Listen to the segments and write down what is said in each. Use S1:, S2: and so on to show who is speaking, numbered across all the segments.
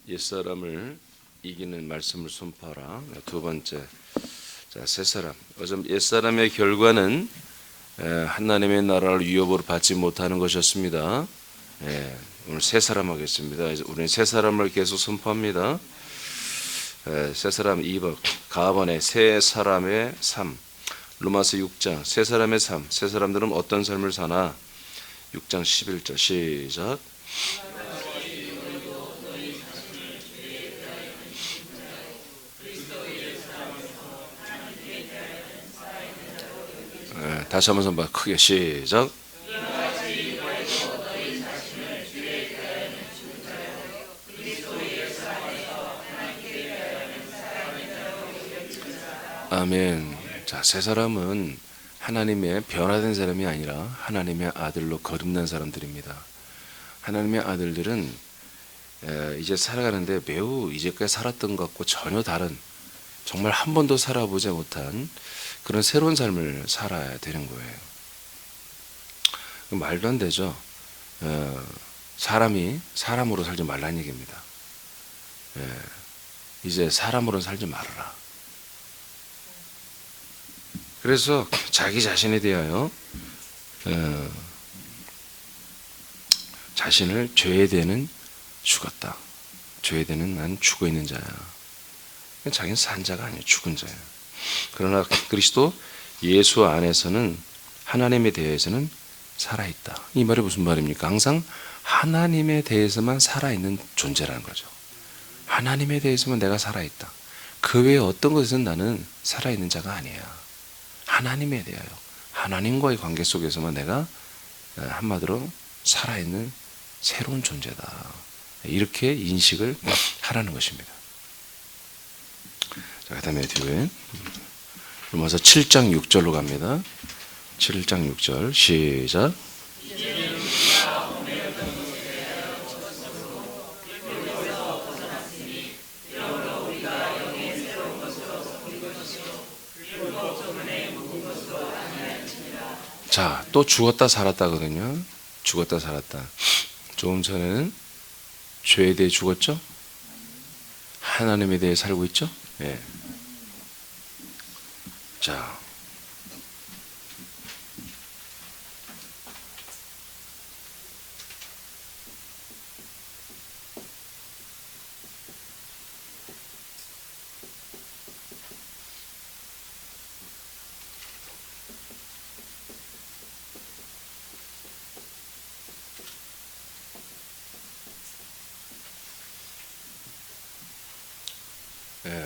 S1: 옛사람을 이기는 말씀을 선포하라. 두 번째, 자, 새사람. 옛사람의 결과는 하나님의 나라를 유업으로 받지 못하는 것이었습니다. 오늘 새사람 하겠습니다. 우리는 새사람을 계속 선포합니다. 새사람 2번 가번의 새사람의 삶. 로마서 6장 새사람의 삶. 새사람들은 어떤 삶을 사나? 6장 11절 시작. 다시 한번 선봐 크게 시작. 아멘. 자, 새 사람은 하나님의 변화된 사람이 아니라 하나님의 아들로 거듭난 사람들입니다. 하나님의 아들들은 이제 살아가는데 매우 이제까지 살았던 것과 전혀 다른, 정말 한 번도 살아보지 못한 그런 새로운 삶을 살아야 되는 거예요. 말도 안 되죠. 사람이 사람으로 살지 말라는 얘기입니다. 이제 사람으로 살지 말아라. 그래서 자기 자신에 대하여 자신을 죄에 대해는 죽었다. 죄에 대해는 난 죽어 있는 자야. 자기는 산 자가 아니에요. 죽은 자야. 그러나 그리스도 예수 안에서는 하나님에 대해서는 살아있다. 이 말이 무슨 말입니까? 항상 하나님에 대해서만 살아있는 존재라는 거죠. 하나님에 대해서만 내가 살아있다. 그 외에 어떤 것에서는 나는 살아있는 자가 아니야. 하나님에 대하여 하나님과의 관계 속에서만 내가 한마디로 살아있는 새로운 존재다. 이렇게 인식을 하라는 것입니다. 자, 그 다음에 뒤에 로마서 7장 6절로 갑니다. 7장 6절 시작. 자, 또 죽었다 살았다거든요. 죽었다 살았다. 조금 전에는 죄에 대해 죽었죠? 하나님에 대해 살고 있죠? 예. 자,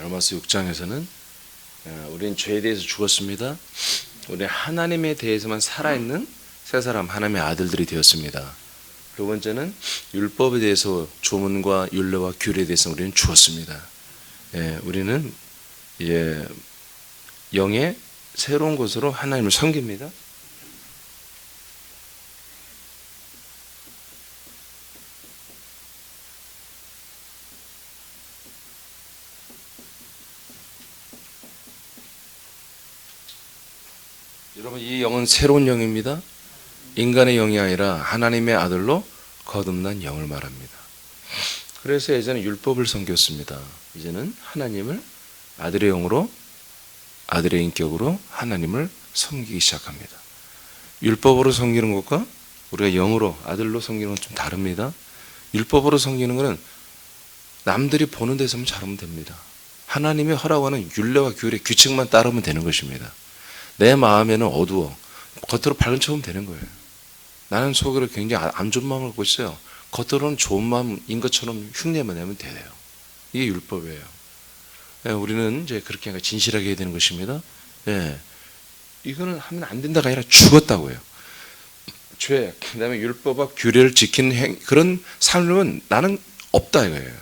S1: 로마서 6장에서는 우리는 죄에 대해서 죽었습니다. 우리는 하나님에 대해서만 살아있는 새 사람, 하나님의 아들들이 되었습니다. 두 번째는 율법에 대해서 조문과 율례와 규례에 대해서 우리는 죽었습니다. 우리는 영의 새로운 것으로 하나님을 섬깁니다. 여러분, 이 영은 새로운 영입니다. 인간의 영이 아니라 하나님의 아들로 거듭난 영을 말합니다. 그래서 예전에 율법을 섬겼습니다. 이제는 하나님을 아들의 영으로, 아들의 인격으로 하나님을 섬기기 시작합니다. 율법으로 섬기는 것과 우리가 영으로, 아들로 섬기는 건 좀 다릅니다. 율법으로 섬기는 것은 남들이 보는 데서만 잘하면 됩니다. 하나님이 허락하는 율례와 규례, 규칙만 따르면 되는 것입니다. 내 마음에는 어두워. 겉으로 밝은 척하면 되는 거예요. 나는 속으로 굉장히 안 좋은 마음을 갖고 있어요. 겉으로는 좋은 마음인 것처럼 흉내만 내면 돼요. 이게 율법이에요. 우리는 이제 그렇게 진실하게 해야 되는 것입니다. 이거는 하면 안 된다가 아니라 죽었다고요. 죄, 그 다음에 율법과 규례를 지키는 그런 삶은 나는 없다 이거예요.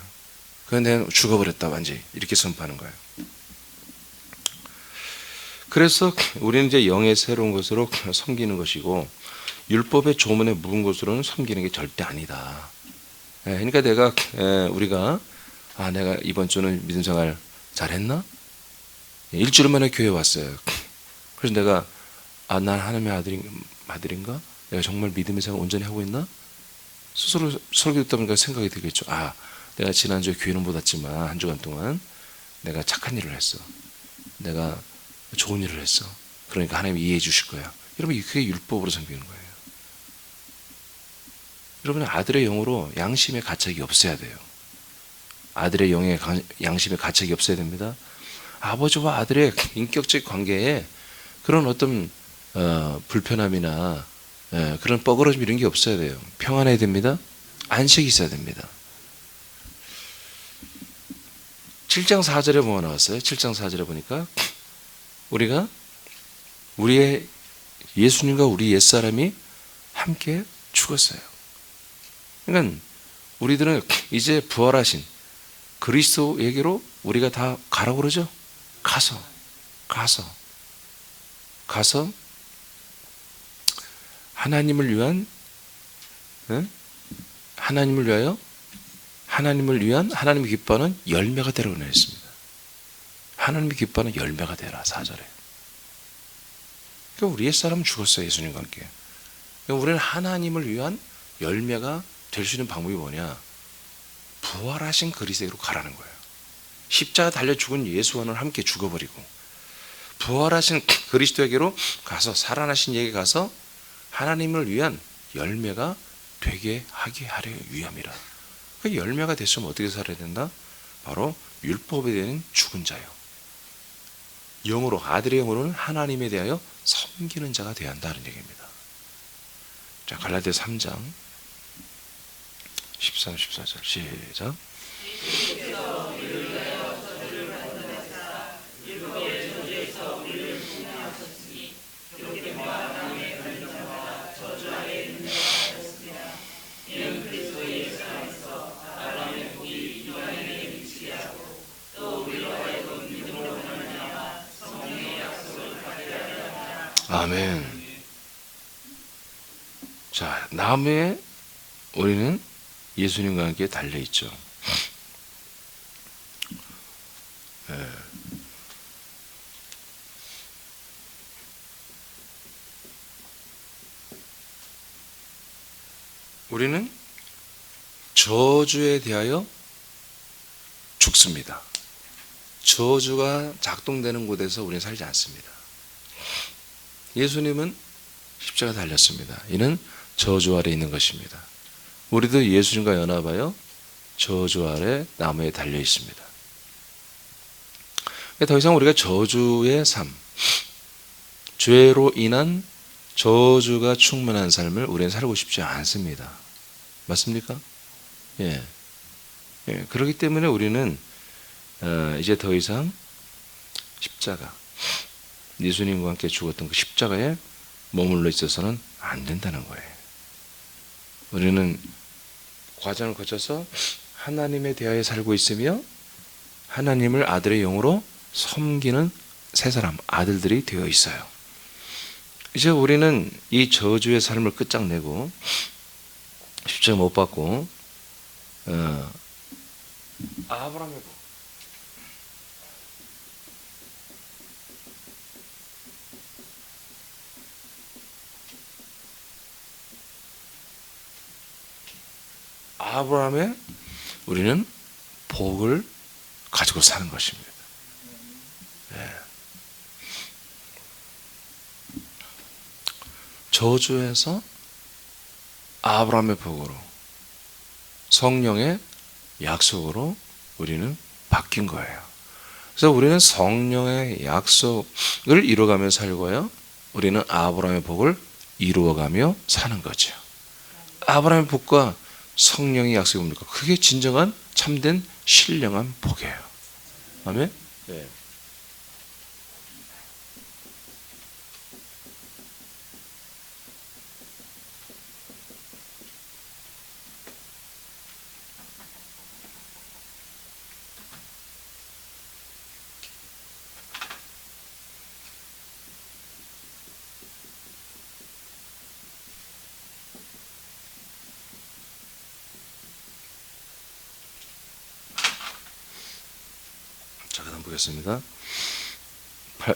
S1: 그건 내가 죽어버렸다 완전히 이렇게 선포하는 거예요. 그래서 우리는 이제 영의 새로운 것으로 섬기는 것이고 율법의 조문에 묵은 것으로는 섬기는 게 절대 아니다. 그러니까 우리가 내가 이번 주는 믿음 생활 잘했나? 일주일 만에 교회 왔어요. 그래서 내가 난 하나님의 아들인가? 내가 정말 믿음의 생활 온전히 하고 있나? 스스로 설교 듣다 보니까 생각이 들겠죠. 내가 지난주에 교회는 못 왔지만 한 주간 동안 내가 착한 일을 했어. 내가 좋은 일을 했어. 그러니까 하나님 이해해 주실 거야. 여러분 그게 율법으로 섬기는 거예요. 여러분 아들의 영으로 양심의 가책이 없어야 돼요. 아들의 영의 양심의 가책이 없어야 됩니다. 아버지와 아들의 인격적 관계에 그런 어떤 불편함이나 그런 뻐그러짐 이런 게 없어야 돼요. 평안해야 됩니다. 안식이 있어야 됩니다. 7장 4절에 뭐가 나왔어요? 7장 4절에 보니까 우리가 우리의 예수님과 우리 옛사람이 함께 죽었어요. 그러니까 우리들은 이제 부활하신 그리스도에게로 우리가 다 가라고 그러죠? 가서 하나님을 위한 하나님을 위하여 하나님을 위한 하나님이 기뻐하는 열매가 되라고 했습니다. 하나님이 기뻐하는 열매가 되라 4절에. 그러니까 우리 옛사람은 죽었어요. 예수님과 함께. 그러니까 우리는 하나님을 위한 열매가 될 수 있는 방법이 뭐냐? 부활하신 그리스도로 가라는 거예요. 십자가 달려 죽은 예수와는 함께 죽어버리고 부활하신 그리스도에게로 가서 살아나신 이에게 가서 하나님을 위한 열매가 되게 하게 하려 위함이라. 그 열매가 됐으면 어떻게 살아야 된다? 바로 율법에 대한 죽은 자요. 영으로 아들의 영으로는 하나님에 대하여 섬기는 자가 되어야 한다는 얘기입니다. 자, 갈라디아 3장 13, 14절 시작. 아멘. 자, 나무에 우리는 예수님과 함께 달려있죠. 우리는 저주에 대하여 죽습니다. 저주가 작동되는 곳에서 우리는 살지 않습니다. 예수님은 십자가 달렸습니다. 이는 저주 아래 있는 것입니다. 우리도 예수님과 연합하여 저주 아래 나무에 달려 있습니다. 더 이상 우리가 저주의 삶, 죄로 인한 저주가 충만한 삶을 우리는 살고 싶지 않습니다. 맞습니까? 예. 그렇기 때문에 우리는 이제 더 이상 십자가, 예수님과 함께 죽었던 그 십자가에 머물러 있어서는 안 된다는 거예요. 우리는 과정을 거쳐서 하나님에 대하여 살고 있으며 하나님을 아들의 영으로 섬기는 새 사람, 아들들이 되어 있어요. 이제 우리는 이 저주의 삶을 끝장내고 십자가 못 받고 아브라함의 복, 아브라함의 우리는 복을 가지고 사는 것입니다. 네. 저주에서 아브라함의 복으로 성령의 약속으로 우리는 바뀐 거예요. 그래서 우리는 성령의 약속을 이루어가며 살고요. 우리는 아브라함의 복을 이루어가며 사는 거죠. 아브라함의 복과 성령의 약속이 뭡니까? 그게 진정한 참된 신령한 복이에요. 아멘? 네. 자, 그다음 보겠습니다.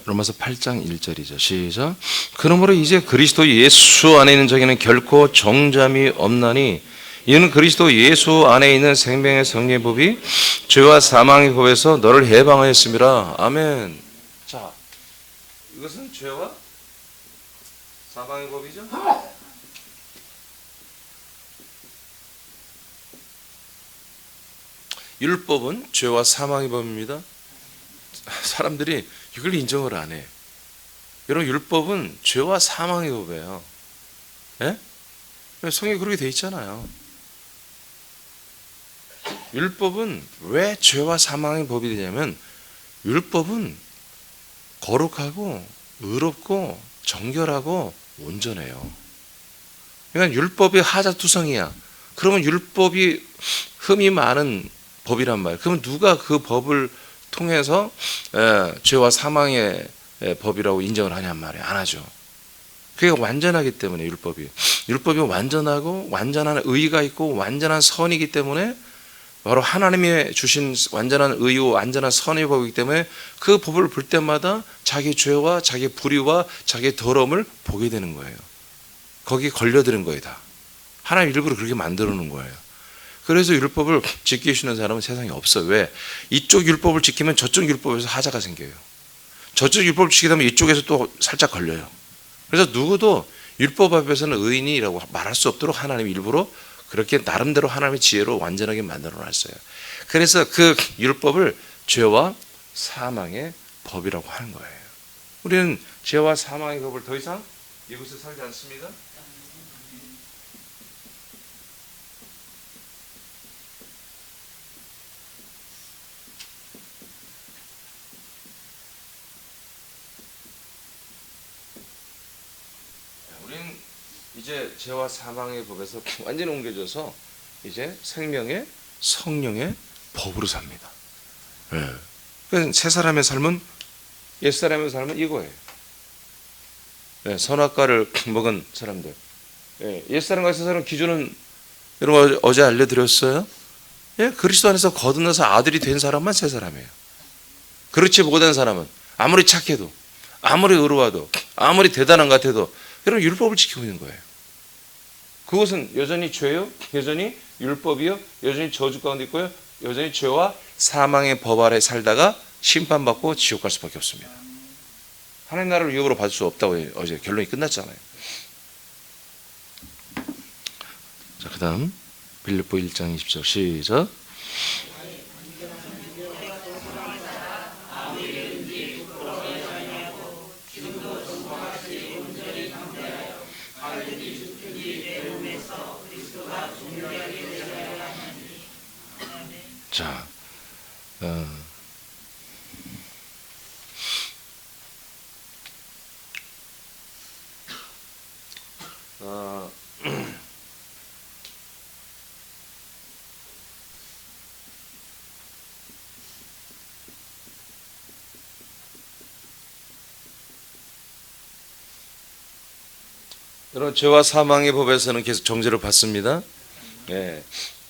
S1: 로마서 8장 1절이죠. 시작. 그러므로 이제 그리스도 예수 안에 있는 자에게는 결코 정잠이 없나니 이는 그리스도 예수 안에 있는 생명의 성령의 법이 죄와 사망의 법에서 너를 해방하였습니다. 아멘. 자, 이것은 죄와 사망의 법이죠. 율법은 죄와 사망의 법입니다. 사람들이 이걸 인정을 안 해. 여러분, 율법은 죄와 사망의 법이에요. 예? 성경에 그렇게 돼 있잖아요. 율법은 왜 죄와 사망의 법이 되냐면, 율법은 거룩하고 의롭고 정결하고 온전해요. 그러니까 율법이 하자투성이야. 그러면 율법이 흠이 많은 법이란 말이에요. 그러면 누가 그 법을 통해서 죄와 사망의 법이라고 인정을 하냔 말이에요. 안 하죠. 그게 완전하기 때문에 율법이 완전하고 완전한 의의가 있고 완전한 선이기 때문에, 바로 하나님이 주신 완전한 의와 완전한 선의 법이기 때문에 그 법을 볼 때마다 자기 죄와 자기 불의와 자기 더러움을 보게 되는 거예요. 거기에 걸려드는 거예요. 다 하나님 일부러 그렇게 만들어 놓은 거예요. 그래서 율법을 지키시는 사람은 세상에 없어요. 왜? 이쪽 율법을 지키면 저쪽 율법에서 하자가 생겨요. 저쪽 율법을 지키다 보면 이쪽에서 또 살짝 걸려요. 그래서 누구도 율법 앞에서는 의인이라고 말할 수 없도록 하나님이 일부러 그렇게 나름대로 하나님의 지혜로 완전하게 만들어 놨어요. 그래서 그 율법을 죄와 사망의 법이라고 하는 거예요. 우리는 죄와 사망의 법을 더 이상 이곳에 살지 않습니다. 우리는 이제 죄와 사망의 법에서 완전히 옮겨져서 이제 생명의 성령의 법으로 삽니다. 그러니까 새 사람의 삶은, 옛 사람의 삶은 이거예요. 선악과를 먹은 사람들, 옛 사람과 새 사람 기준은 여러분 어제 알려드렸어요. 그리스도 안에서 거듭나서 아들이 된 사람만 새 사람이에요. 그렇지 못한 사람은 아무리 착해도, 아무리 의로워도, 아무리 대단한 것 같아도 여러분 율법을 지키고 있는 거예요. 그것은 여전히 죄요, 여전히 율법이요, 여전히 저주 가운데 있고요, 여전히 죄와 사망의 법 아래 살다가 심판받고 지옥 갈 수밖에 없습니다. 하나님 나라를 위협으로 받을 수 없다고 어제 결론이 끝났잖아요. 자, 그 다음 빌립보 1장 20절 시작. 자, 여러분, 죄와 사망의 법에서는 계속 정죄를 받습니다.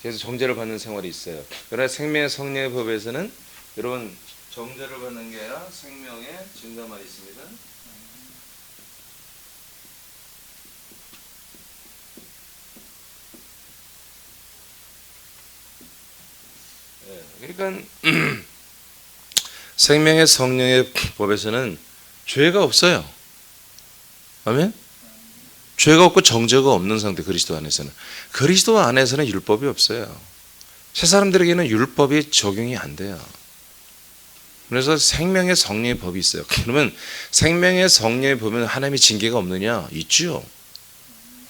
S1: 계속 정죄를 받는 생활이 있어요. 그러나 생명의 성령의 법에서는 여러분 정죄를 받는 게 아니라 생명의 증가만 있습니다. 그러니까 생명의 성령의 법에서는 죄가 없어요. 아멘? 죄가 없고 정죄가 없는 상태, 그리스도 안에서는. 그리스도 안에서는 율법이 없어요. 새 사람들에게는 율법이 적용이 안 돼요. 그래서 생명의 성령의 법이 있어요. 그러면 생명의 성령의 법은 하나님의 징계가 없느냐? 있죠.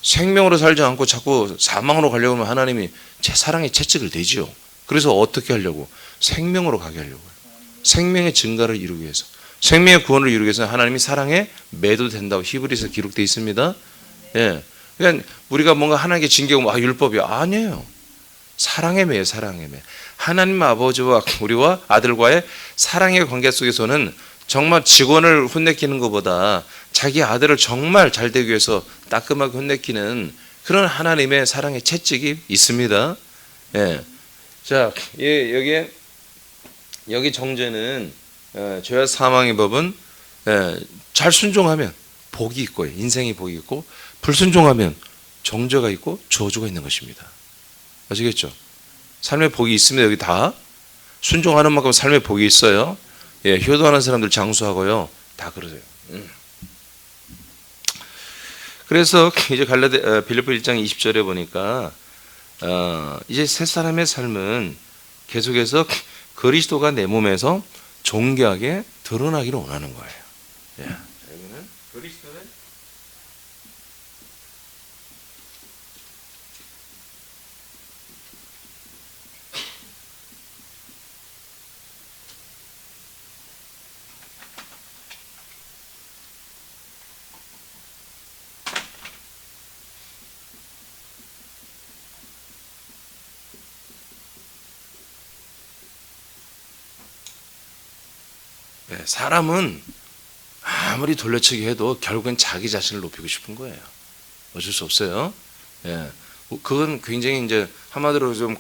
S1: 생명으로 살지 않고 자꾸 사망으로 가려고 하면 하나님이 제 사랑에 채찍을 대지요. 그래서 어떻게 하려고? 생명으로 가게 하려고요. 생명의 증가를 이루기 위해서, 생명의 구원을 이루기 위해서 하나님이 사랑에 매도된다고 히브리서에 기록되어 있습니다. 그러니까 우리가 뭔가 하나님께 징계하고 율법이야, 아니에요. 사랑의 매예요. 사랑의 매. 하나님 아버지와 우리와 아들과의 사랑의 관계 속에서는 정말 직원을 혼내키는 것보다 자기 아들을 정말 잘 되기 위해서 따끔하게 혼내키는 그런 하나님의 사랑의 채찍이 있습니다. 자, 여기 정죄는 죄와 사망의 법은 잘 순종하면 복이 있고 인생이 복이 있고, 불순종하면 정죄가 있고 저주가 있는 것입니다. 아시겠죠? 삶의 복이 있습니다. 여기 다 순종하는 만큼 삶의 복이 있어요. 예, 효도하는 사람들 장수하고요. 다 그러세요. 그래서 이제 빌립보 1장 20절에 보니까 이제 새 사람의 삶은 계속해서 그리스도가 내 몸에서 존귀하게 드러나기를 원하는 거예요. 예. 여기는 그리스도의 사람은 아무리 돌려치기 해도 결국엔 자기 자신을 높이고 싶은 거예요. 어쩔 수 없어요. 예. 그건 굉장히 이제 한마디로 좀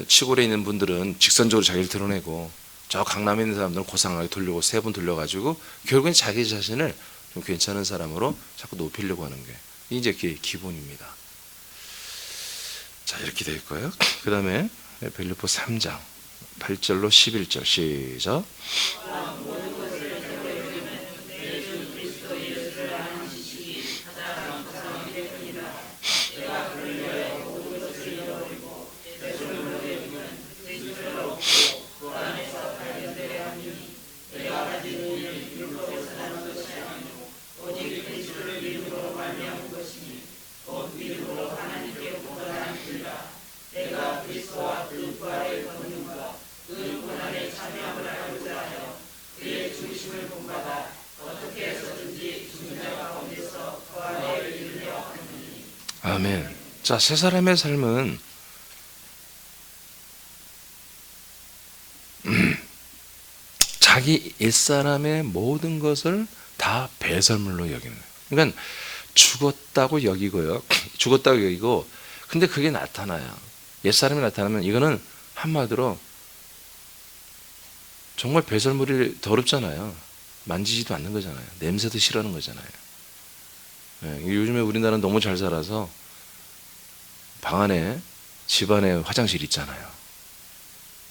S1: 시골에 있는 분들은 직선적으로 자기를 드러내고 저 강남에 있는 사람들은 고상하게 돌리고 세 번 돌려가지고 결국엔 자기 자신을 좀 괜찮은 사람으로 자꾸 높이려고 하는 게 이제 그게 기본입니다. 자, 이렇게 될 거예요. 그 다음에 빌립보 3장 8절로 11절 시작. 아멘. 자, 새 사람의 삶은 자기 옛사람의 모든 것을 다 배설물로 여기는 거예요. 그러니까 죽었다고 여기고요. 죽었다고 여기고, 근데 그게 나타나요. 옛사람이 나타나면 이거는 한마디로 정말 배설물이 더럽잖아요. 만지지도 않는 거잖아요. 냄새도 싫어하는 거잖아요. 요즘에 우리나라는 너무 잘 살아서 방 안에 집 안에 화장실 있잖아요.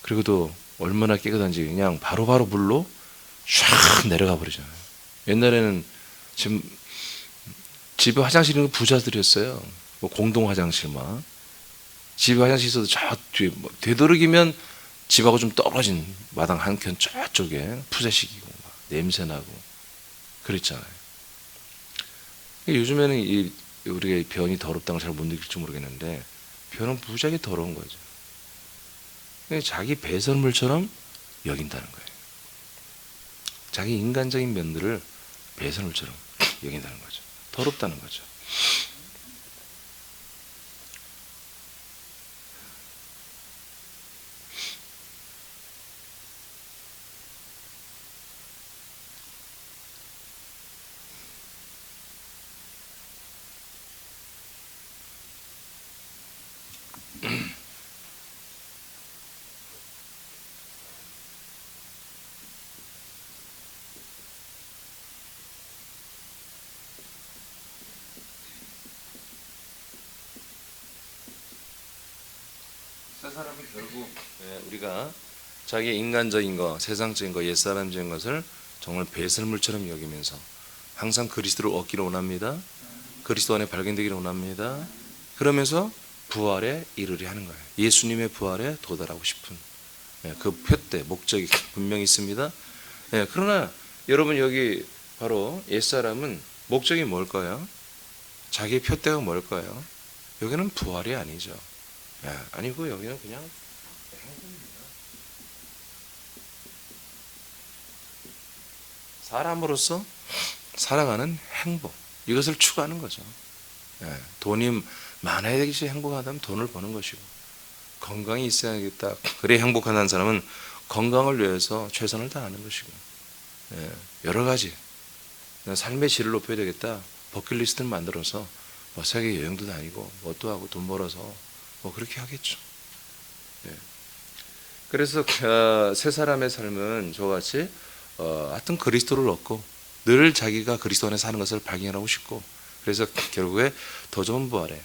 S1: 그리고 또 얼마나 깨끗한지 그냥 바로바로 물로 쫙 내려가 버리잖아요. 옛날에는 지금 집에 화장실 있는 거 부자들이었어요. 뭐 공동 화장실만. 집에 화장실 있어도 저 뒤에 되도록이면 집하고 좀 떨어진 마당 한켠 저쪽에 푸세식이고 냄새나고 그랬잖아요. 요즘에는 우리가 변이 더럽다는 걸 잘 못 느낄지 모르겠는데 변은 무지하게 더러운 거죠. 자기 배설물처럼 여긴다는 거예요. 자기 인간적인 면들을 배설물처럼 여긴다는 거죠. 더럽다는 거죠. 새 사람은 결국 우리가 자기 인간적인 거, 세상적인 거, 옛사람적인 것을 정말 배설물처럼 여기면서 항상 그리스도를 얻기를 원합니다. 그리스도 안에 발견되기를 원합니다. 그러면서 부활에 이르려 하는 거예요. 예수님의 부활에 도달하고 싶은 그 표대, 목적이 분명히 있습니다. 그러나 여러분 여기 바로 옛사람은 목적이 뭘까요? 자기의 표대가 뭘까요? 여기는 부활이 아니죠. 아니고 여기는 그냥 행복입니다. 사람으로서 살아가는 행복, 이것을 추구하는 거죠. 돈이 많아야 되겠지. 행복하다면 돈을 버는 것이고, 건강이 있어야겠다. 그래 행복하다는 사람은 건강을 위해서 최선을 다하는 것이고, 여러 가지 삶의 질을 높여야 되겠다. 버킷리스트를 만들어서 뭐 세계 여행도 다니고 뭣도 하고 돈 벌어서 뭐 그렇게 하겠죠. 그래서 새 사람의 삶은 저같이 하여튼 그리스도를 얻고 늘 자기가 그리스도 안에 사는 것을 발견하고 싶고, 그래서 결국에 더 좋은 부활에,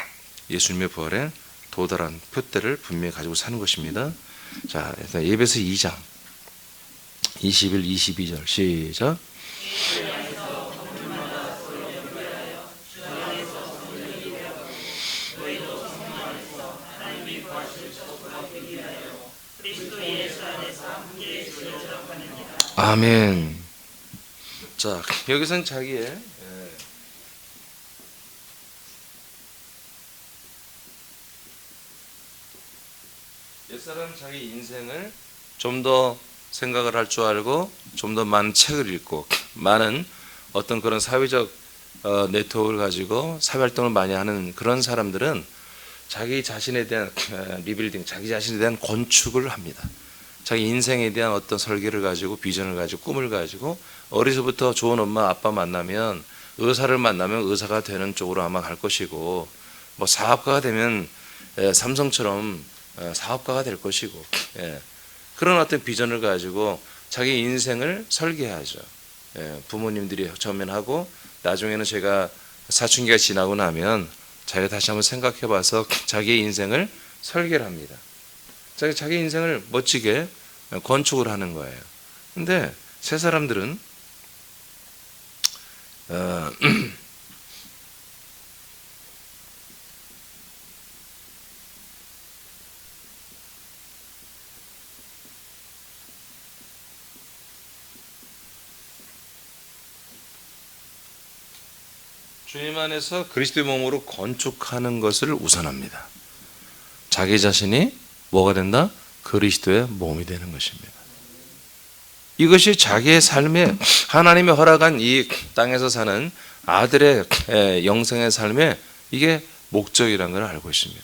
S1: 예수님의 부활에 도달한 표대를 분명히 가지고 사는 것입니다. 자, 일단 에베소 2장 21, 22절 시작. 아멘. 자, 여기서는 자기의 옛사람 자기 인생을 좀 더 생각을 할 줄 알고 좀 더 많은 책을 읽고 많은 어떤 그런 사회적 네트워크를 가지고 사회활동을 많이 하는 그런 사람들은 자기 자신에 대한 리빌딩, 자기 자신에 대한 건축을 합니다. 자기 인생에 대한 어떤 설계를 가지고 비전을 가지고 꿈을 가지고 어려서부터 좋은 엄마 아빠 만나면 의사를 만나면 의사가 되는 쪽으로 아마 갈 것이고 뭐 사업가가 되면 삼성처럼 사업가가 될 것이고 그런 어떤 비전을 가지고 자기 인생을 설계하죠. 부모님들이 처음엔 하고 나중에는 제가 사춘기가 지나고 나면 자기가 다시 한번 생각해 봐서 자기의 인생을 설계를 합니다. 자기 인생을 멋지게 건축을 하는 거예요. 근데 새 사람들은 주님 안에서 그리스도의 몸으로 건축하는 것을 우선합니다. 자기 자신이 뭐가 된다? 그리스도의 몸이 되는 것입니다. 이것이 자기의 삶에 하나님이 허락한 이 땅에서 사는 아들의 영생의 삶에 이게 목적이라는 걸 알고 있습니다.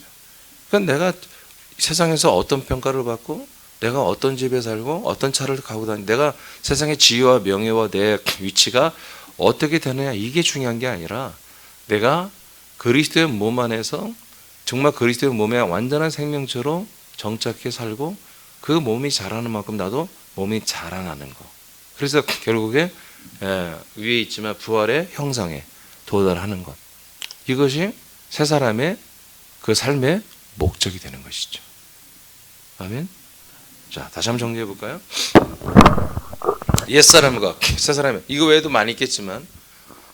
S1: 그러니까 내가 세상에서 어떤 평가를 받고 내가 어떤 집에 살고 어떤 차를 가고 다니고 내가 세상의 지위와 명예와 내 위치가 어떻게 되느냐 이게 중요한 게 아니라 내가 그리스도의 몸 안에서 정말 그리스도의 몸에 완전한 생명체로 정착해 살고 그 몸이 자라는 만큼 나도 몸이 자라나는 거. 그래서 결국에 위에 있지만 부활의 형상에 도달하는 것. 이것이 새 사람의 그 삶의 목적이 되는 것이죠. 아멘. 자, 다시 한번 정리해 볼까요? 옛사람과 새 사람, 이거 외에도 많이 있겠지만,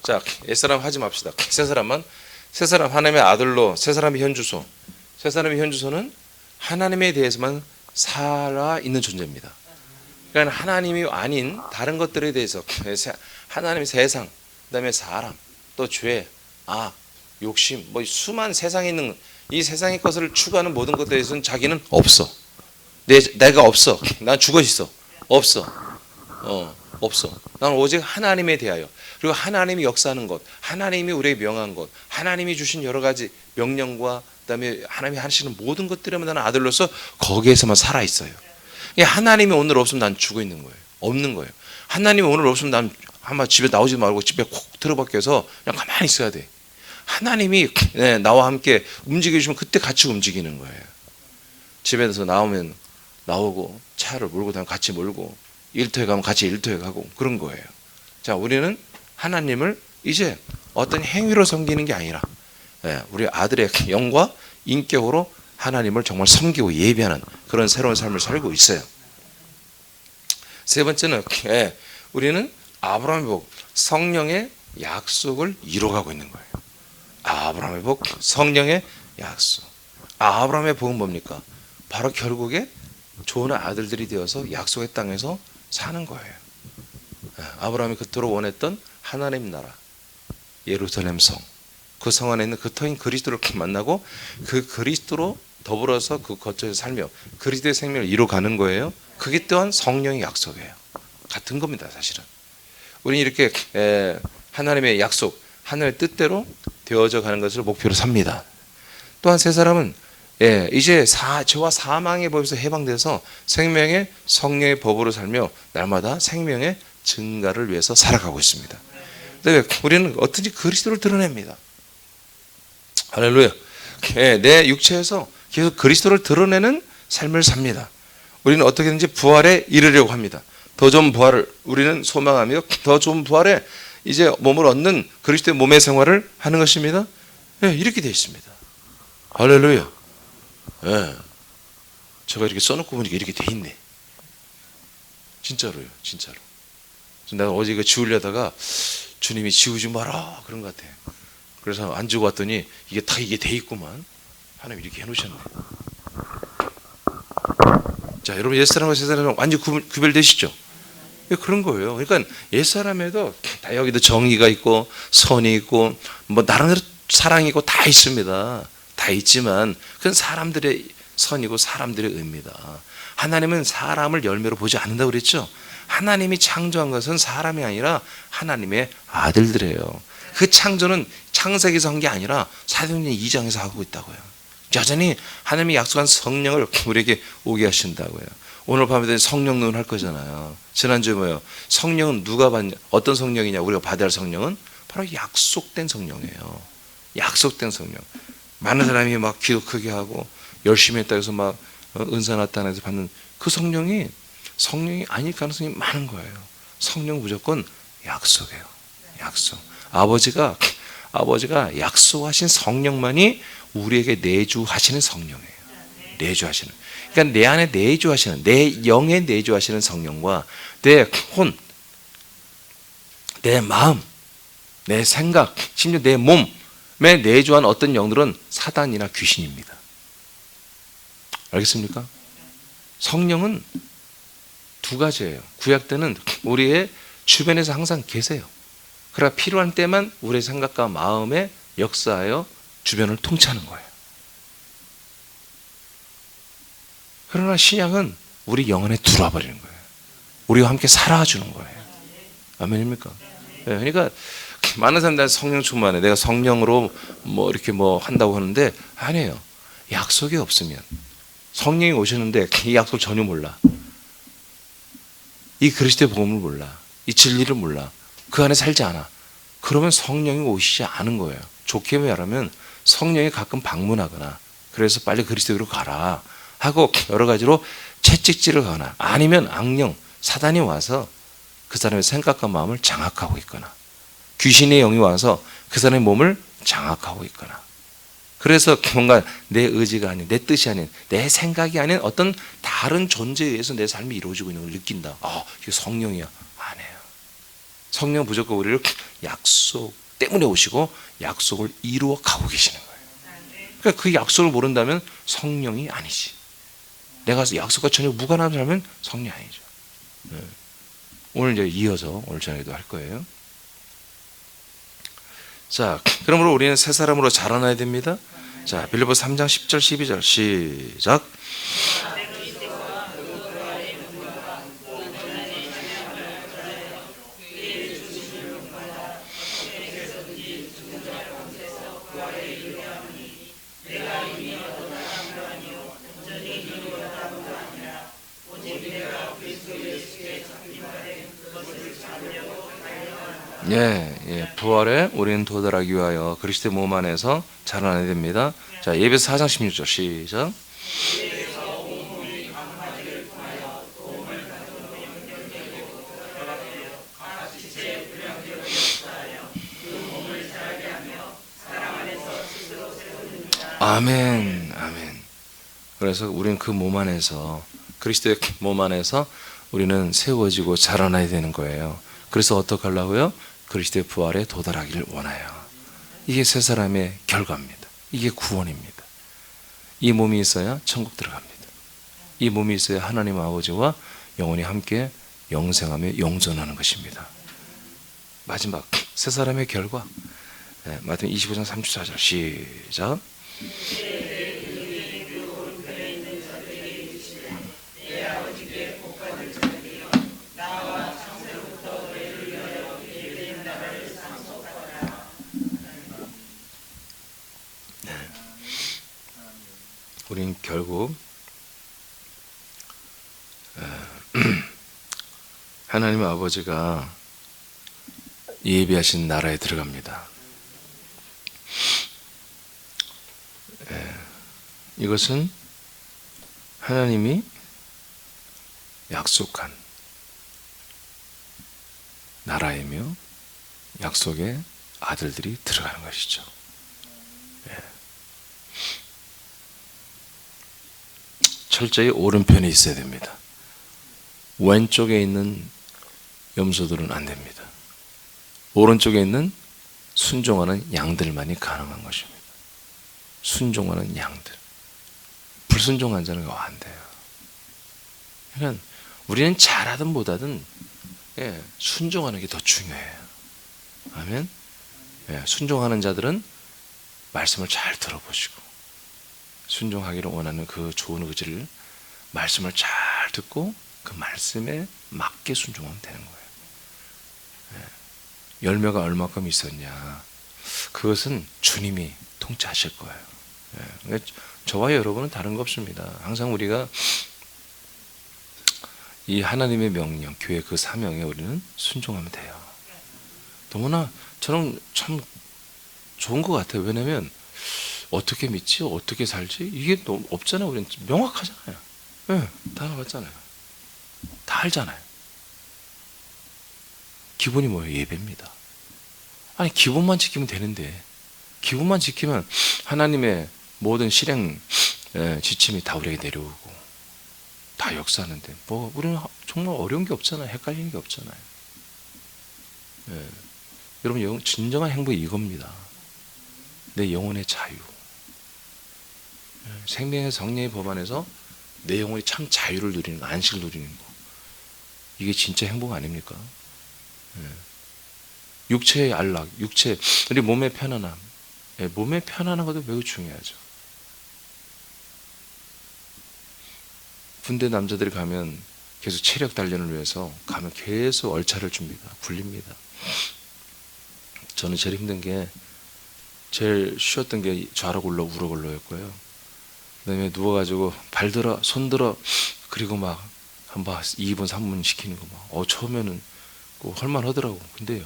S1: 자, 옛사람 하지 맙시다. 새 사람만, 새 사람 하나님의 아들로, 새 사람의 현주소. 새 사람의 현주소는 하나님에 대해서만 살아 있는 존재입니다. 그러니까 하나님이 아닌 다른 것들에 대해서 하나님의 세상, 그다음에 사람, 또 죄, 악, 욕심, 뭐 수많은 세상에 있는 이 세상의 것을 추구하는 모든 것들에 대해서는 자기는 없어. 내가 없어. 난 죽어 있어. 없어. 없어. 난 오직 하나님에 대하여 그리고 하나님이 역사하는 것, 하나님이 우리에게 명한 것, 하나님이 주신 여러 가지 명령과 그다음에 하나님이 하시는 모든 것들에만 나는 아들로서 거기에서만 살아 있어요. 하나님이 오늘 없으면 난 죽어 있는 거예요. 없는 거예요. 하나님이 오늘 없으면 난 아마 집에 나오지 말고 집에 콕 들어박혀서 그냥 가만히 있어야 돼. 하나님이 나와 함께 움직여주시면 그때 같이 움직이는 거예요. 집에서 나오면 나오고 차를 몰고 다니면 같이 몰고 일터에 가면 같이 일터에 가고 그런 거예요. 자, 우리는 하나님을 이제 어떤 행위로 섬기는 게 아니라 우리 아들의 영과 인격으로 하나님을 정말 섬기고 예배하는 그런 새로운 삶을 살고 있어요. 세 번째는 우리는 아브라함의 복, 성령의 약속을 이뤄가고 있는 거예요. 아브라함의 복, 성령의 약속. 아브라함의 복은 뭡니까? 바로 결국에 좋은 아들들이 되어서 약속의 땅에서 사는 거예요. 아브라함이 그토록 원했던 하나님 나라, 예루살렘 성, 그 성 안에 있는 그 터인 그리스도를 만나고 그 그리스도로 더불어서 그 거처에서 살며 그리스도의 생명을 이뤄가는 거예요. 그게 또한 성령의 약속이에요. 같은 겁니다, 사실은. 우리는 이렇게 하나님의 약속, 하나님의 뜻대로 되어져 가는 것을 목표로 삽니다. 또한 세 사람은 이제 죄와 사망의 법에서 해방돼서 생명의 성령의 법으로 살며 날마다 생명의 증가를 위해서 살아가고 있습니다. 우리는 어떻게 그리스도를 드러냅니다. 할렐루야. 내 육체에서 계속 그리스도를 드러내는 삶을 삽니다. 우리는 어떻게든지 부활에 이르려고 합니다. 더 좋은 부활을 우리는 소망하며 더 좋은 부활에 이제 몸을 얻는 그리스도의 몸의 생활을 하는 것입니다. 이렇게 되어 있습니다. 할렐루야. 예. 제가 이렇게 써놓고 보니까 이렇게 돼 있네. 진짜로요, 진짜로. 내가 어제 이거 지우려다가 주님이 지우지 마라 그런 것 같아. 그래서 안 지우고 왔더니 이게 돼 있구만. 하나님 이렇게 해놓으셨네. 자, 여러분 옛사람과 새사람 완전 구별되시죠? 그런 거예요. 그러니까 옛사람에도 다 여기도 정의가 있고 선이 있고 뭐 나름대로 사랑이 있고 다 있습니다. 다 있지만 그건 사람들의 선이고 사람들의 의입니다. 하나님은 사람을 열매로 보지 않는다고 그랬죠. 하나님이 창조한 것은 사람이 아니라 하나님의 아들들이에요. 그 창조는 창세기에서 한 게 아니라 사도행전 2장에서 하고 있다고요. 여전히 하나님이 약속한 성령을 우리에게 오게 하신다고요. 오늘 밤에 성령 눈 할 거잖아요. 지난주에 뭐예요? 성령은 누가 받냐? 어떤 성령이냐? 우리가 받아야 할 성령은 바로 약속된 성령이에요. 약속된 성령. 많은 사람이 막 기도 크게 하고 열심히 했다 해서 막 은사 나타나서 받는 그 성령이 아닐 가능성이 많은 거예요. 성령 무조건 약속이에요. 약속. 아버지가 약속하신 성령만이 우리에게 내주하시는 성령이에요. 내주하시는. 그러니까 내 안에 내주하시는, 내 영에 내주하시는 성령과 내 혼, 내 마음, 내 생각, 심지어 내 몸에 내주한 어떤 영들은 사단이나 귀신입니다. 알겠습니까? 성령은 두 가지예요. 구약 때는 우리의 주변에서 항상 계세요. 그러나 필요한 때만 우리의 생각과 마음에 역사하여 주변을 통치하는 거예요. 그러나 신약은 우리 영혼에 들어와 버리는 거예요. 우리와 함께 살아주는 거예요. 아멘입니까? 네, 그러니까 많은 사람들이 성령 충만해. 내가 성령으로 뭐 이렇게 뭐 한다고 하는데 아니에요. 약속이 없으면 성령이 오시는데 이 약속 전혀 몰라. 이 그리스도의 복음을 몰라. 이 진리를 몰라. 그 안에 살지 않아. 그러면 성령이 오시지 않은 거예요. 좋게 말하면 성령이 가끔 방문하거나 그래서 빨리 그리스도로 가라 하고 여러 가지로 채찍질을 하거나 아니면 악령, 사단이 와서 그 사람의 생각과 마음을 장악하고 있거나 귀신의 영이 와서 그 사람의 몸을 장악하고 있거나 그래서 뭔가 내 의지가 아닌 내 뜻이 아닌 내 생각이 아닌 어떤 다른 존재에 의해서 내 삶이 이루어지고 있는 걸 느낀다. 이게 성령이야. 아니에요. 성령 무조건 우리를 약속 때문에 오시고 약속을 이루어 가고 계시는 거예요. 그러니까 그 약속을 모른다면 성령이 아니지. 내가 약속과 전혀 무관한 사람은 성령이 아니죠. 네. 오늘 이제 이어서 오늘 저녁에도 할 거예요. 자, 그러므로 우리는 새 사람으로 자라나야 됩니다. 자, 빌립보서 3장 10절 12절 시작. 부활에 우리는 도달하기 위하여 그리스도의 몸 안에서 자라나야 됩니다. 자, 예배서 4장 16절 시작. 아멘, 아멘. 그래서 우리는 그 몸 안에서 그리스도의 몸 안에서 우리는 세워지고 자라나야 되는 거예요. 그래서 어떻게 하려고요? 그리스도의 부활에 도달하기를 원해요. 이게 새 사람의 결과입니다. 이게 구원입니다. 이 몸이 있어야 천국 들어갑니다. 이 몸이 있어야 하나님 아버지와 영원히 함께 영생하며 영존하는 것입니다. 마지막 새 사람의 결과 마태복음 25장 34절 시작. 우린 결국 하나님 아버지가 예비하신 나라에 들어갑니다. 이것은 하나님이 약속한 나라이며 약속의 아들들이 들어가는 것이죠. 철저히 오른편에 있어야 됩니다. 왼쪽에 있는 염소들은 안 됩니다. 오른쪽에 있는 순종하는 양들만이 가능한 것입니다. 순종하는 양들. 불순종한 자는 안 돼요. 그러니까 우리는 잘하든 못하든 순종하는 게 더 중요해요. 아멘. 순종하는 자들은 말씀을 잘 들어보시고 순종하기를 원하는 그 좋은 의지를 말씀을 잘 듣고 그 말씀에 맞게 순종하면 되는 거예요. 열매가 얼마큼 있었냐, 그것은 주님이 통치하실 거예요. 저와 여러분은 다른 거 없습니다. 항상 우리가 이 하나님의 명령, 교회 그 사명에 우리는 순종하면 돼요. 너무나 저는 참 좋은 것 같아요. 왜냐하면 어떻게 믿지? 어떻게 살지? 이게 너무 없잖아요. 우리는 명확하잖아요. 다 나왔잖아요. 다 알잖아요. 기본이 뭐예요? 예배입니다. 아니 기본만 지키면 되는데, 기본만 지키면 하나님의 모든 실행 지침이 다 우리에게 내려오고 다 역사하는데 뭐 우리는 정말 어려운 게 없잖아요. 헷갈리는 게 없잖아요. 여러분 진정한 행복이 이겁니다. 내 영혼의 자유. 생명의 성령의 법 안에서 내 영혼이 참 자유를 누리는 거, 안식을 누리는 거. 이게 진짜 행복 아닙니까? 육체의 안락, 우리 몸의 편안함. 몸의 편안한 것도 매우 중요하죠. 군대 남자들이 가면 계속 체력 단련을 위해서 가면 계속 얼차를 줍니다. 굴립니다. 저는 제일 힘든 게, 제일 쉬웠던 게 좌로 굴러 우로 굴러였고요. 그다음에 누워가지고 발 들어, 손 들어, 그리고 막 한 번 2분 3분 시키는 거 막 처음에는 할만하더라고. 근데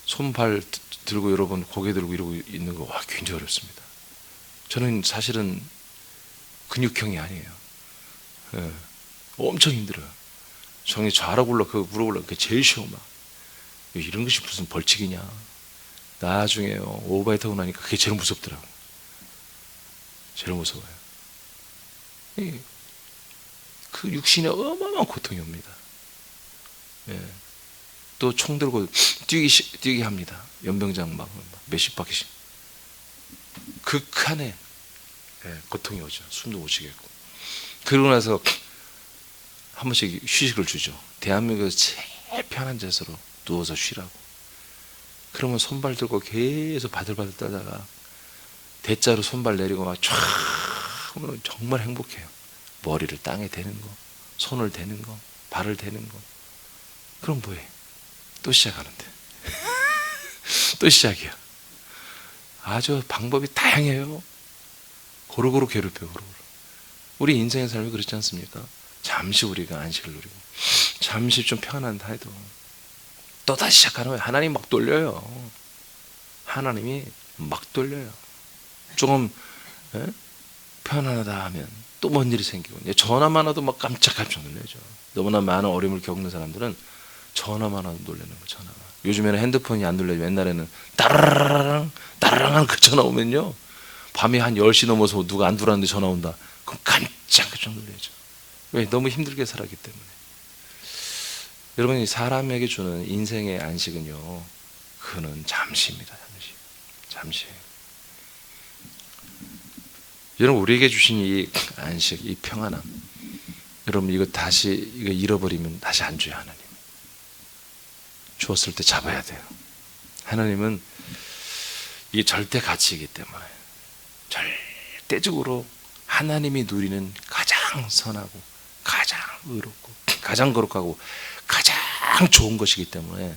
S1: 손발 들고 여러분 고개 들고 이러고 있는 거 굉장히 어렵습니다. 저는 사실은 근육형이 아니에요. 엄청 힘들어요. 정이 좌로 굴러 그 우로 굴러 그게 제일 쉬워. 막 이런 것이 무슨 벌칙이냐. 나중에 오바이 타고 나니까 그게 제일 무섭더라고. 제일 무서워요. 그 육신에 어마어마한 고통이 옵니다. 또 총 들고 뛰게 합니다. 연병장 막 몇십 바퀴씩. 극한의 고통이 오죠. 숨도 못 쉬겠고. 그러고 나서 한 번씩 휴식을 주죠. 대한민국에서 제일 편한 자세로 누워서 쉬라고. 그러면 손발 들고 계속 바들바들 떨다가 대자로 손발 내리고 막 쫙 하면 정말 행복해요. 머리를 땅에 대는 거, 손을 대는 거, 발을 대는 거. 그럼 뭐해? 또 시작하는데. 또 시작이야. 아주 방법이 다양해요. 고루고루 괴롭혀요. 고루고루. 우리 인생의 삶이 그렇지 않습니까? 잠시 우리가 안식을 누리고 잠시 좀 편안한態도 또 다시 시작하는 거예요. 하나님 막 돌려요. 하나님이 막 돌려요. 조금 편안하다 하면 또 뭔 일이 생기고, 전화만 와도 막 깜짝 놀라죠. 너무나 많은 어려움을 겪는 사람들은 전화만 와도 놀라는 거예요. 전화만. 요즘에는 핸드폰이 안 눌려요. 옛날에는 따라라랑 따라랑 그 전화 오면요, 밤에 한 10시 넘어서 누가 안 들어왔는데 전화 온다. 그럼 깜짝 놀라죠. 왜? 너무 힘들게 살았기 때문에. 여러분이 사람에게 주는 인생의 안식은요, 그는 잠시입니다. 잠시. 여러분, 우리에게 주신 이 안식, 이 평안함, 여러분 이거 잃어버리면 다시 안 줘요. 하나님 주었을 때 잡아야 돼요. 하나님은 이게 절대 가치이기 때문에 절대적으로 하나님이 누리는 가장 선하고 가장 의롭고 가장 거룩하고 가장 좋은 것이기 때문에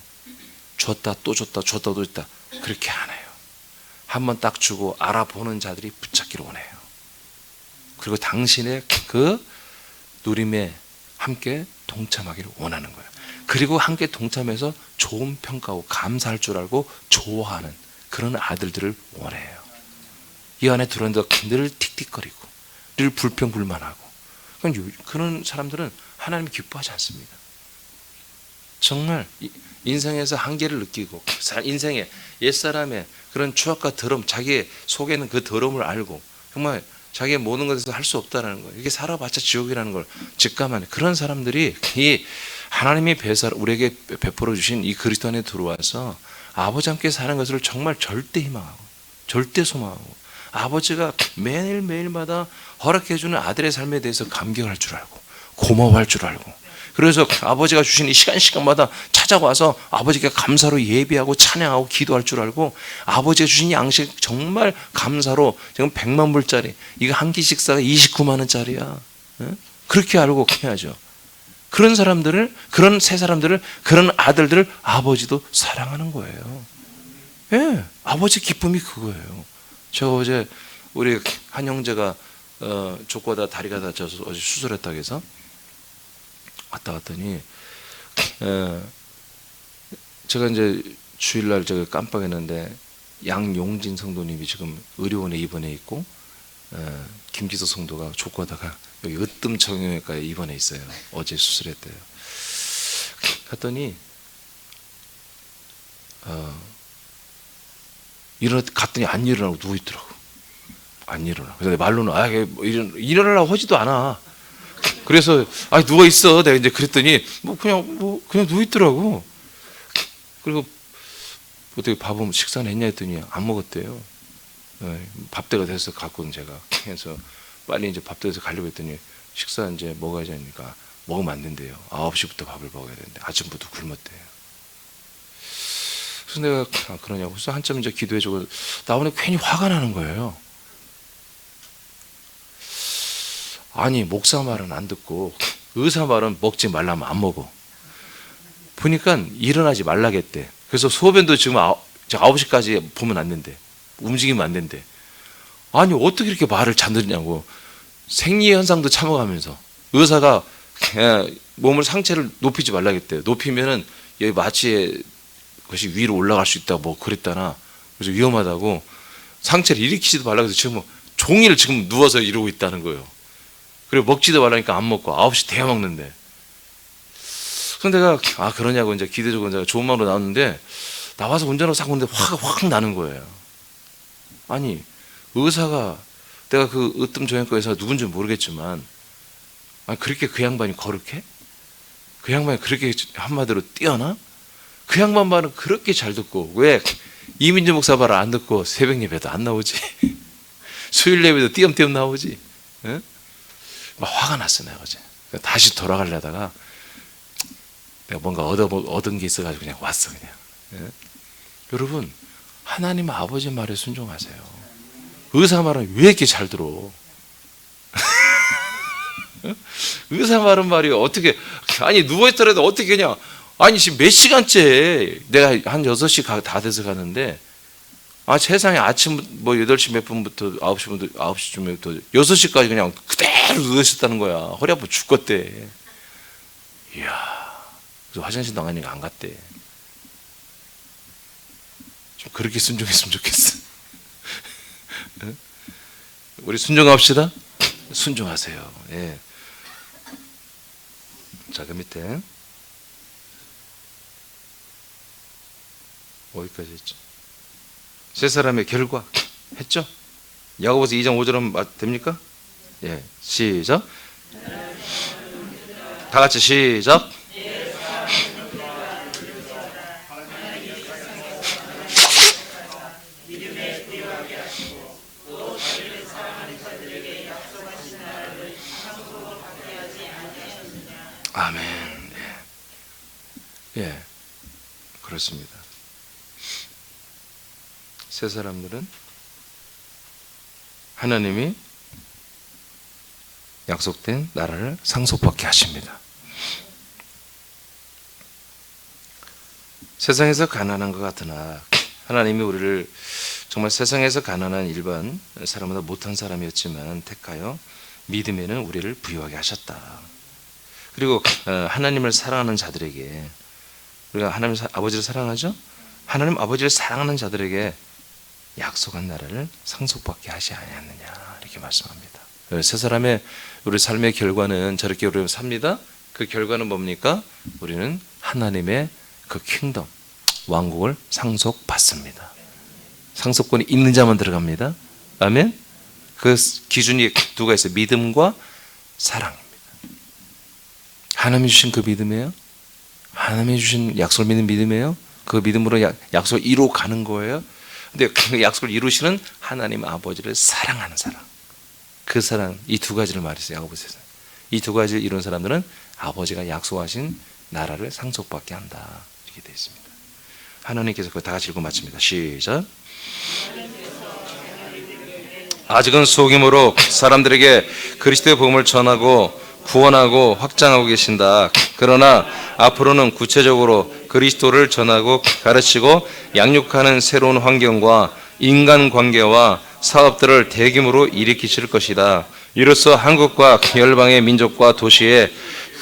S1: 줬다 또 줬다 줬다 또 줬다 그렇게 안 해요. 한번 딱 주고 알아보는 자들이 붙잡기를 원해요. 그리고 당신의 그 누림에 함께 동참하기를 원하는 거예요. 그리고 함께 동참해서 좋은 평가하고 감사할 줄 알고 좋아하는 그런 아들들을 원해요. 이 안에 들어있는데 늘 틱틱거리고 늘 불평불만하고 그런 사람들은 하나님이 기뻐하지 않습니다. 정말 인생에서 한계를 느끼고 인생의 옛사람의 그런 추억과 더러움, 자기의 속에 있는 그 더러움을 알고 정말 자기의 모든 것에서 할 수 없다라는 거예요. 이게 살아봤자 지옥이라는 걸 직감하는 그런 사람들이 이 하나님이 우리에게 베풀어 주신 이 그리스도 안에 들어와서 아버지 함께 사는 것을 정말 절대 희망하고 절대 소망하고 아버지가 매일매일마다 허락해 주는 아들의 삶에 대해서 감격할 줄 알고 고마워할 줄 알고, 그래서 아버지가 주신 이 시간마다 찾아와서 아버지께 감사로 예배하고 찬양하고 기도할 줄 알고, 아버지가 주신 양식 정말 감사로 지금 100만 불짜리 이거 한 끼 식사가 29만 원짜리야. 그렇게 알고 해야죠. 그런 사람들을, 그런 세 사람들을, 그런 아들들을 아버지도 사랑하는 거예요. 예, 아버지 기쁨이 그거예요. 제가 어제 우리 한 형제가 족과다 다리가 다쳐서 어제 수술했다고 해서 왔다 갔더니 제가 이제 주일날 제가 깜빡했는데 양용진 성도님이 지금 의료원에 입원해 있고 김기도 성도가 족과다가 여기 으뜸 정형외과에 입원해 있어요. 어제 수술했대요. 갔더니 갔더니 안 일어나고 누워 있더라고. 안 일어나. 그래서 말로는 일어나려고 하지도 않아. 그래서 누워 있어. 내가 이제 그랬더니 그냥 누워 있더라고. 그리고 어떻게 밥은 식사는 했냐 했더니 안 먹었대요. 밥때가 돼서 갔거든 제가. 그래서 빨리 이제 밥때에서 가려고 했더니 식사 이제 먹어야지 하니까 먹으면 안 된대요. 9시부터 밥을 먹어야 되는데 아침부터 굶었대요. 그래서 내가 그러냐고. 그래서 한참 이제 기도해주고 나오니 괜히 화가 나는 거예요. 아니 목사 말은 안 듣고 의사 말은 먹지 말라면 안 먹어. 보니까 일어나지 말라겠대. 그래서 소변도 지금 9시까지 보면 안 된대. 움직이면 안 된대. 아니 어떻게 이렇게 말을 잘 듣냐고. 생리 현상도 참아가면서 의사가 몸을 상체를 높이지 말라겠대. 높이면은 여기 마취에 그것이 위로 올라갈 수 있다고 뭐 그랬다나. 그래서 위험하다고 상체를 일으키지도 말라고 해서 지금 종일 지금 누워서 이러고 있다는 거예요. 그리고 먹지도 말라니까 안 먹고 9시 돼야 먹는데. 그래서 내가 그러냐고 이제 기대적으로 제가 좋은 마음으로 나왔는데 나와서 운전하고 싹 오는데 화가 확 나는 거예요. 아니 의사가 내가 그 으뜸 정형외과 의사가 누군지 모르겠지만 그렇게 그 양반이 거룩해? 그 양반이 그렇게 한마디로 뛰어나? 그 양반 말은 그렇게 잘 듣고 왜 이민주 목사 말을 안 듣고 새벽 예배도 안 나오지? 수요일 예배도 띄엄띄엄 나오지? 에? 막 화가 났어 내가 어제. 다시 돌아가려다가 내가 뭔가 얻은 게 있어가지고 그냥 왔어 그냥. 예? 여러분 하나님 아버지 말에 순종하세요. 의사 말은 왜 이렇게 잘 들어? 의사 말이 어떻게 누워있더라도 어떻게 그냥 지금 몇 시간째 내가 한 6시 다 돼서 가는데 세상에 아침 8시 몇 분부터 9시쯤부터 6시까지 그냥 그대로 누워있었다는 거야. 허리 아파 죽겠대. 이야. 그래서 화장실도 안 가니까 안 갔대. 좀 그렇게 순종했으면 좋겠어. 우리 순종합시다. 순종하세요. 예. 자, 그 밑에 어디까지 했죠? 세 사람의 결과 했죠? 야고보서 2장 5절 하면 됩니까? 예, 시작. 다 같이 시작. 아멘. 예, 그렇습니다. 세 사람들은 하나님이 약속된 나라를 상속받게 하십니다. 세상에서 가난한 것 같으나 하나님이 우리를 정말 세상에서 가난한 일반 사람보다 못한 사람이었지만 택하여 믿음에는 우리를 부유하게 하셨다. 그리고 하나님을 사랑하는 자들에게, 우리가 하나님 아버지를 사랑하죠? 하나님 아버지를 사랑하는 자들에게 약속한 나라를 상속받게 하지 아니하느냐 이렇게 말씀합니다. 세 사람의 우리 삶의 결과는 저렇게 우리가 삽니다. 그 결과는 뭡니까? 우리는 하나님의 그 킹덤, 왕국을 상속받습니다. 상속권이 있는 자만 들어갑니다. 아멘. 그 기준이 누가 있어요? 믿음과 사랑입니다. 하나님이 주신 그 믿음이에요? 하나님이 주신 약속을 믿는 믿음이에요? 그 믿음으로 약속을 이루어 가는 거예요? 근데 그 약속을 이루시는 하나님 아버지를 사랑하는 사람, 그 사랑, 이 두 가지를 말했어요. 야고보서에서. 이 두 가지를 이룬 사람들은 아버지가 약속하신 나라를 상속받게 한다, 이렇게 되어 있습니다. 하나님께서 그거 다 같이 읽고 마칩니다. 시작. 아직은 소규모로 사람들에게 그리스도의 복음을 전하고 구원하고 확장하고 계신다. 그러나 앞으로는 구체적으로 그리스도를 전하고 가르치고 양육하는 새로운 환경과 인간관계와 사업들을 대규모로 일으키실 것이다. 이로써 한국과 열방의 민족과 도시에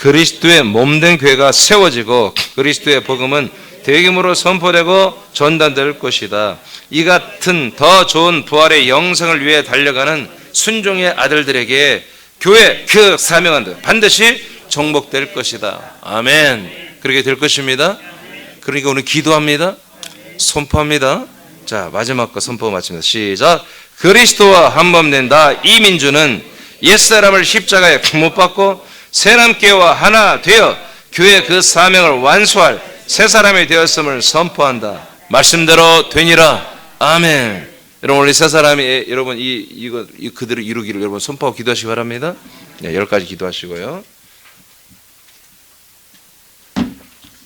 S1: 그리스도의 몸된 교회가 세워지고 그리스도의 복음은 대규모로 선포되고 전달될 것이다. 이 같은 더 좋은 부활의 영생을 위해 달려가는 순종의 아들들에게 교회 그 사명은 반드시 정복될 것이다. 아멘. 그렇게 될 것입니다. 그러니까 오늘 기도합니다. 선포합니다. 자, 마지막 거 선포 마칩니다. 시작. 그리스도와 한범된 나 이 민주는 옛사람을 십자가에 못 박고 새남교회와 하나 되어 교회 그 사명을 완수할 새 사람이 되었음을 선포한다. 말씀대로 되니라. 아멘. 여러분, 우리 새 사람이 여러분 이거 그대로 이루기를 여러분 선포하고 기도하시기 바랍니다. 네, 10가지 기도하시고요.